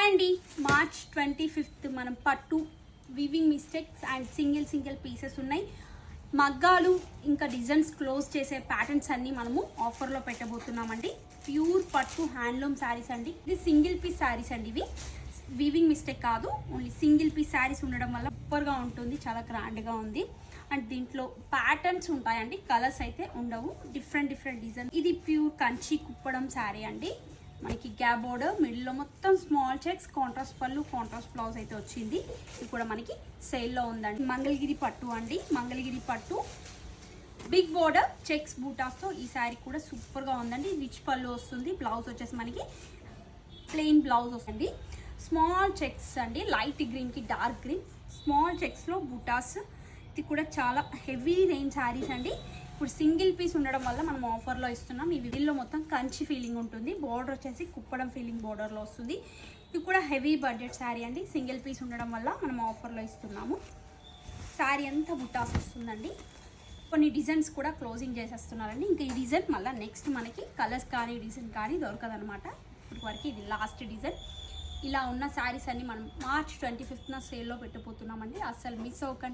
అండి, March 25th మనం పట్టు weaving mistakes and single pieces ఉన్నాయి. మగ్గాలు ఇంకా డిజైన్స్ క్లోజ్ చేసే ప్యాటర్న్స్ అన్నీ మనము ఆఫర్లో పెట్టబోతున్నామండి. ప్యూర్ పట్టు హ్యాండ్లూమ్ శారీస్ అండి. ఇది సింగిల్ పీస్ శారీస్ అండి. ఇవి వీవింగ్ మిస్టేక్ కాదు, ఓన్లీ సింగిల్ పీస్ శారీస్ ఉండడం వల్ల సూపర్గా ఉంటుంది, చాలా గ్రాండ్గా ఉంది. అండ్ దీంట్లో ప్యాటర్న్స్ ఉంటాయండి, కలర్స్ అయితే ఉండవు. Different design. ఇది ప్యూర్ కంచి కుప్పడం శారీ అండి. మనకి గ్యాప్ బోర్డర్, మిడిల్లో మొత్తం స్మాల్ చెక్స్, కాంట్రాస్ట్ పళ్ళు, కాంట్రాస్ట్ బ్లౌజ్ అయితే వచ్చింది. ఇది కూడా మనకి సేల్లో ఉందండి. మంగళగిరి పట్టు అండి, మంగళగిరి పట్టు బిగ్ బోర్డర్ చెక్స్ బూటాస్తో ఈ శారీ కూడా సూపర్గా ఉందండి. రిచ్ పళ్ళు వస్తుంది, బ్లౌజ్ వచ్చేసి మనకి ప్లెయిన్ బ్లౌజ్ వస్తుంది. స్మాల్ చెక్స్ అండి, లైట్ గ్రీన్కి డార్క్ గ్రీన్ స్మాల్ చెక్స్లో బూటాస్. ఇది కూడా చాలా హెవీ రేంజ్ శారీస్ అండి. ఇప్పుడు సింగిల్ పీస్ ఉండడం వల్ల మనం ఆఫర్లో ఇస్తున్నాం. ఈ వీడియోలో మొత్తం కంచి ఫీలింగ్ ఉంటుంది, బోర్డర్ వచ్చేసి కుప్పడం ఫీలింగ్ బోర్డర్లో వస్తుంది. ఇది కూడా హెవీ బడ్జెట్ శారీ అండి. సింగిల్ పీస్ ఉండడం వల్ల మనం ఆఫర్లో ఇస్తున్నాము. శారీ అంతా బుట్టాస్ వస్తుందండి. కొన్ని డిజైన్స్ కూడా క్లోజింగ్ చేసేస్తున్నారండి. ఇంకా ఈ డిజైన్ మళ్ళీ నెక్స్ట్ మనకి కలర్స్ కానీ డిజైన్ కానీ దొరకదనమాట. ఇప్పటి వరకు ఇది లాస్ట్ డిజైన్. ఇలా ఉన్న శారీస్ అన్ని మనం మార్చ్ 25th సేల్లో పెట్టబోతున్నామండి. అస్సలు మిస్ అవ్వకండి.